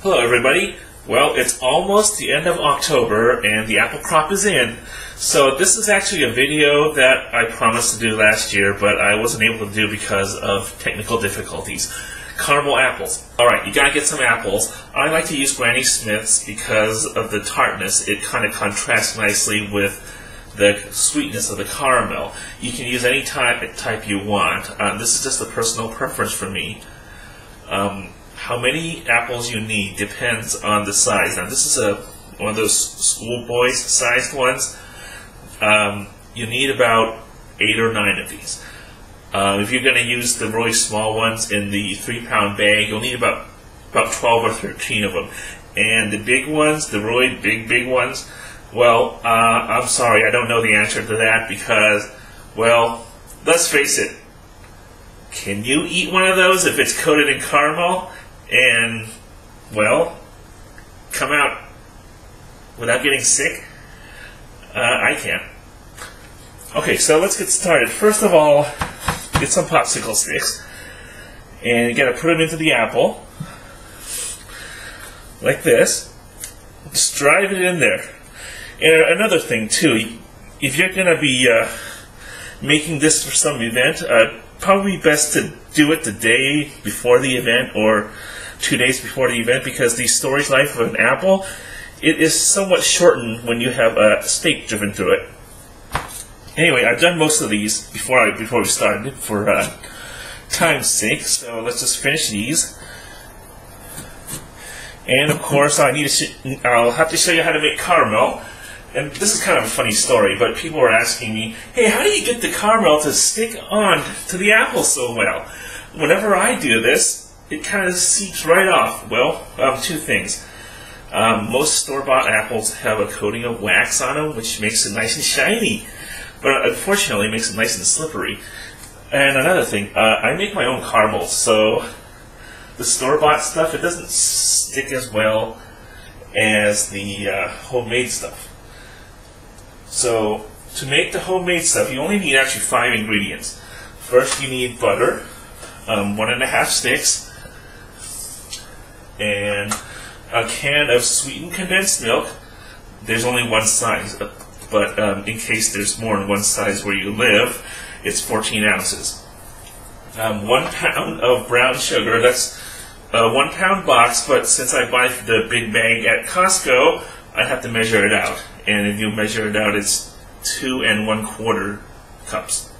Hello everybody. Well, it's almost the end of October and the apple crop is in. So this is actually a video that I promised to do last year, but I wasn't able to do because of technical difficulties. Caramel apples. Alright, you gotta get some apples. I like to use Granny Smith's because of the tartness. It kind of contrasts nicely with the sweetness of the caramel. You can use any type you want. This is just a personal preference for me. How many apples you need depends on the size. Now this is one of those schoolboys sized ones. You need about 8 or 9 of these. If you're going to use the really small ones in the 3-pound bag, you'll need about 12 or 13 of them. And the big ones, the really big ones, well, I'm sorry, I don't know the answer to that because, well, let's face it, can you eat one of those if it's coated in caramel and, well, come out without getting sick? I can't. Okay, so let's get started. First of all, get some popsicle sticks, and you gotta put them into the apple, like this. Just drive it in there. And another thing too, if you're gonna be making this for some event, probably best to do it the day before the event or 2 days before the event, because the storage life of an apple, it is somewhat shortened when you have a steak driven through it. Anyway, I've done most of these before we started for time's sake, so let's just finish these. And of course, I'll have to show you how to make caramel. And this is kind of a funny story, but people were asking me, hey, how do you get the caramel to stick on to the apple so well? Whenever I do this, it kind of seeps right off. Well, 2 things. Most store-bought apples have a coating of wax on them, which makes it nice and shiny. But unfortunately, it makes it nice and slippery. And another thing, I make my own caramels, so the store-bought stuff, it doesn't stick as well as the homemade stuff. So, to make the homemade stuff, you only need actually 5 ingredients. First, you need butter, 1½ sticks, and a can of sweetened condensed milk. There's only one size, but in case there's more than one size where you live, it's 14 ounces. 1 pound of brown sugar. That's a 1 pound box, but since I buy the big bag at Costco, I have to measure it out. And if you measure it out, it's 2 1/4 cups.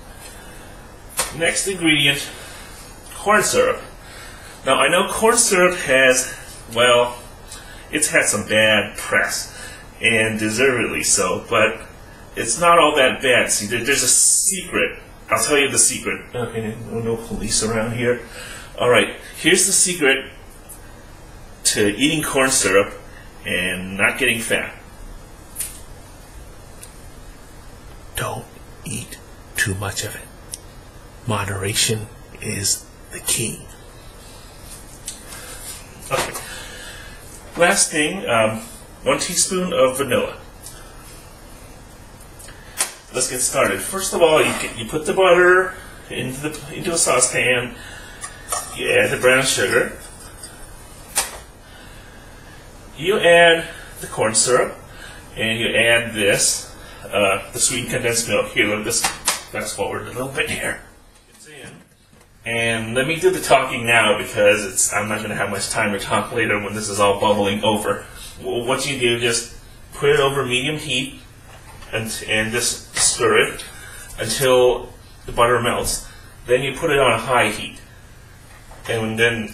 Next ingredient, corn syrup. Now I know corn syrup has, well, it's had some bad press, and deservedly so, but it's not all that bad. See, there's a secret. I'll tell you the secret. Okay, no police around here. Alright, here's the secret to eating corn syrup and not getting fat. Don't eat too much of it. Moderation is the key. Okay. Last thing, 1 teaspoon of vanilla. Let's get started. First of all, you put the butter into a saucepan. You add the brown sugar. You add the corn syrup, and you add this, the sweetened condensed milk. Here, let me just fast forward a little bit here. It's in. And let me do the talking now because I'm not going to have much time to talk later when this is all bubbling over. Well, what you do, just put it over medium heat and just stir it until the butter melts. Then you put it on high heat. And then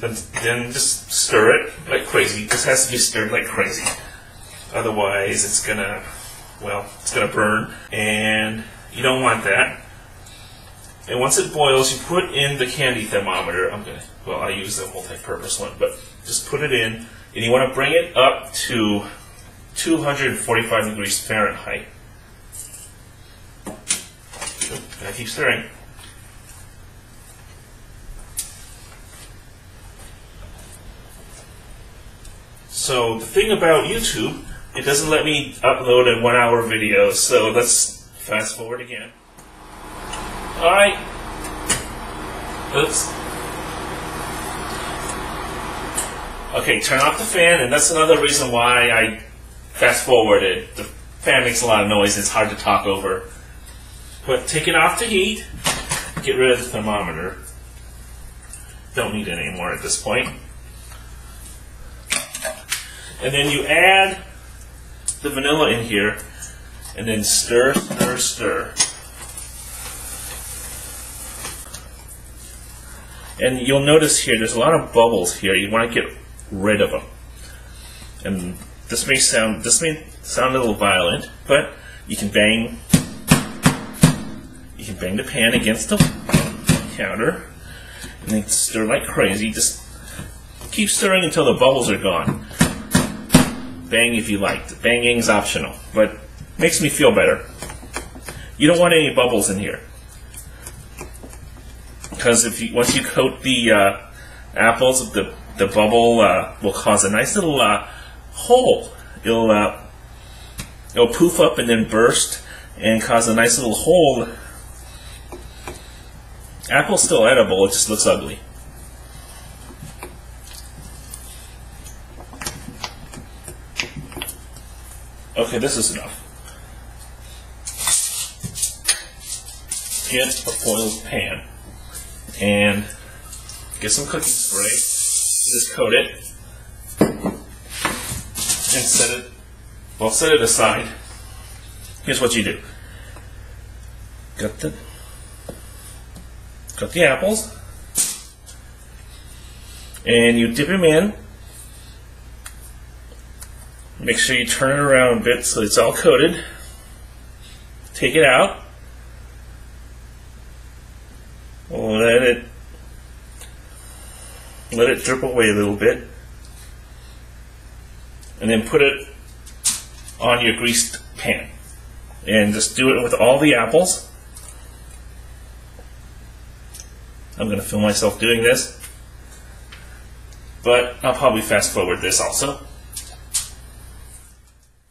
just stir it like crazy. This has to be stirred like crazy. Otherwise, it's gonna burn, and you don't want that. And once it boils, you put in the candy thermometer. I use the multi-purpose one, but just put it in, and you want to bring it up to 245 degrees Fahrenheit. Gotta keep stirring. So the thing about YouTube, it doesn't let me upload a 1-hour video, so let's fast forward again. Alright. Oops. Okay, turn off the fan, and that's another reason why I fast forwarded. The fan makes a lot of noise, it's hard to talk over. But take it off to heat, get rid of the thermometer. Don't need it anymore at this point. And then you add the vanilla in here, and then stir, stir, stir. And you'll notice here, there's a lot of bubbles here. You want to get rid of them. And this may sound a little violent, but you can bang the pan against the counter, and then stir like crazy. Just keep stirring until the bubbles are gone. Bang if you like. The banging is optional, but makes me feel better. You don't want any bubbles in here, because once you coat the apples, the bubble will cause a nice little hole. It'll poof up and then burst and cause a nice little hole. Apple's still edible, it just looks ugly. Okay, this is enough. Get a foiled pan and get some cooking spray. Just coat it and set it aside. Here's what you do. Got the apples, and you dip them in. Make sure you turn it around a bit so it's all coated. Take it out. Let it drip away a little bit, and then put it on your greased pan, and just do it with all the apples. I'm going to film myself doing this, but I'll probably fast forward this also.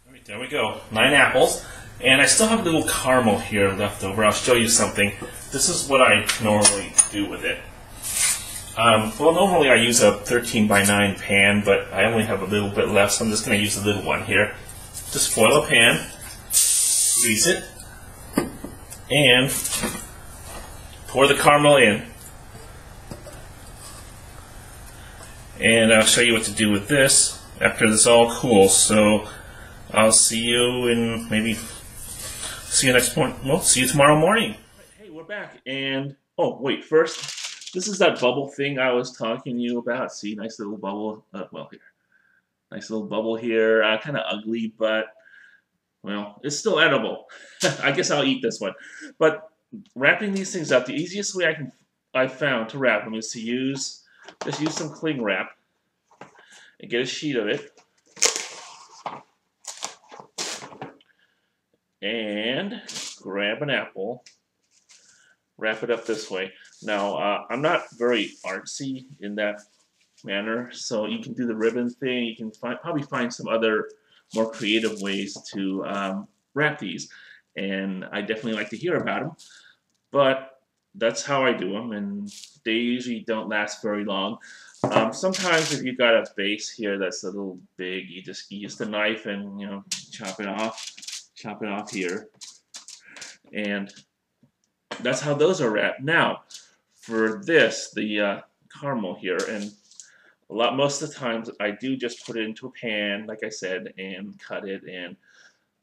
Alright, there we go. 9 apples, and I still have a little caramel here left over. I'll show you something. This is what I normally do with it. Well, normally I use a 13 by 9 pan, but I only have a little bit left, so I'm just going to use a little one here. Just foil a pan, grease it, and pour the caramel in. And I'll show you what to do with this after this all cools. So I'll see you next morning. Well, see you tomorrow morning. Hey, we're back, and oh wait, first, this is that bubble thing I was talking to you about. See, nice little bubble. Here, nice little bubble here. Kind of ugly, but well, it's still edible. I guess I'll eat this one. But wrapping these things up, the easiest way I found to wrap them is to just use some cling wrap and get a sheet of it, and grab an apple, wrap it up this way. Now, I'm not very artsy in that manner, so you can do the ribbon thing. You can probably find some other more creative ways to wrap these, and I definitely like to hear about them. But that's how I do them, and they usually don't last very long. Sometimes if you've got a base here that's a little big, you use the knife and chop it off here, and that's how those are wrapped. Now, for this, the caramel here, and most of the times I do just put it into a pan, like I said, and cut it, and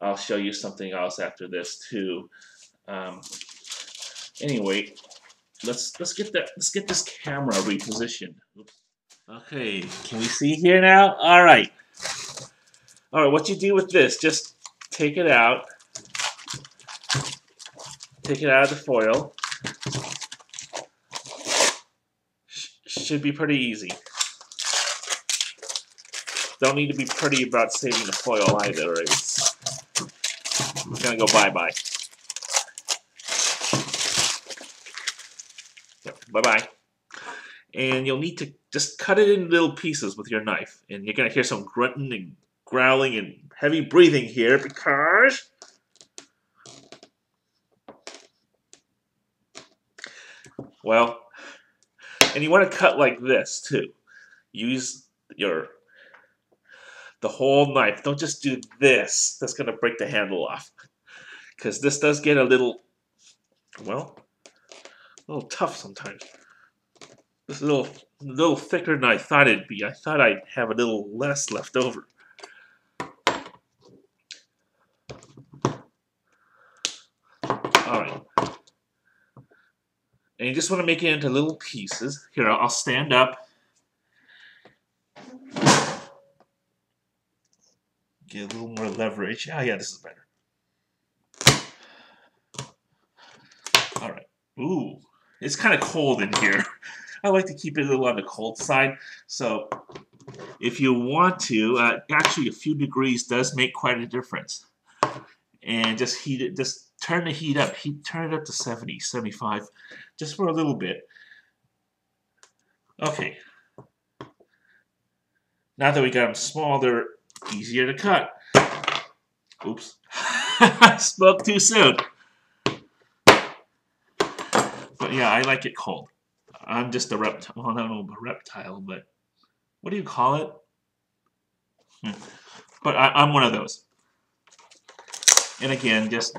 I'll show you something else after this too. Anyway, let's get this camera repositioned. Oops. Okay, can we see here now? All right. What you do with this? Just take it out. Take it out of the foil. Should be pretty easy. Don't need to be pretty about saving the foil either. It's gonna go bye-bye. Bye-bye. And you'll need to just cut it in little pieces with your knife. And you're going to hear some grunting and growling and heavy breathing here because well, and you want to cut like this too. Use the whole knife. Don't just do this. That's going to break the handle off. Because this does get a little, well, a little tough sometimes. This is a little thicker than I thought it'd be. I thought I'd have a little less left over. All right. And you just want to make it into little pieces. Here, I'll stand up. Get a little more leverage. Oh, yeah, this is better. All right. Ooh, it's kind of cold in here. I like to keep it a little on the cold side. So if you want to, actually a few degrees does make quite a difference. And just heat it, just turn the heat up. Turn it up to 70, 75, just for a little bit. Okay. Now that we got them small, they're easier to cut. Oops. I spoke too soon. But yeah, I like it cold. I'm just a reptile. Well, I don't know a reptile, but what do you call it? But I'm one of those. And again, just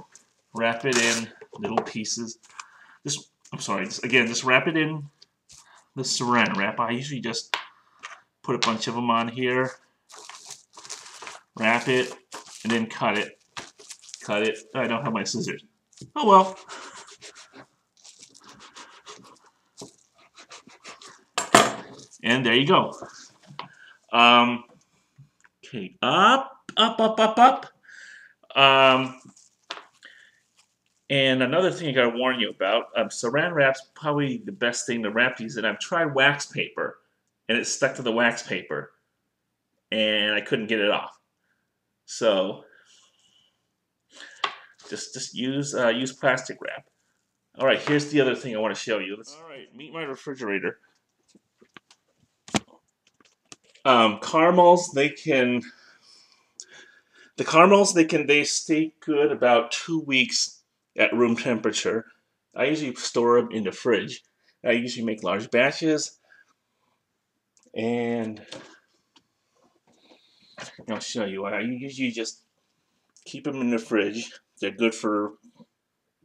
wrap it in little pieces. Just wrap it in the saran wrap. I usually just put a bunch of them on here, wrap it, and then cut it. Cut it. I don't have my scissors. Oh well. And there you go. Okay, up. And another thing I gotta warn you about, saran wrap's probably the best thing to wrap these in. I've tried wax paper, and it's stuck to the wax paper, and I couldn't get it off. So just use plastic wrap. All right, here's the other thing I want to show you. All right, meet my refrigerator. Caramels, they stay good about 2 weeks at room temperature. I usually store them in the fridge. I usually make large batches, and I'll show you. I usually just keep them in the fridge. They're good for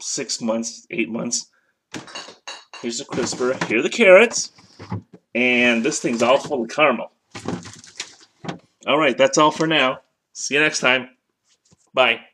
6 months, 8 months. Here's the crisper. Here are the carrots, and this thing's all full of caramel. All right, that's all for now. See you next time. Bye.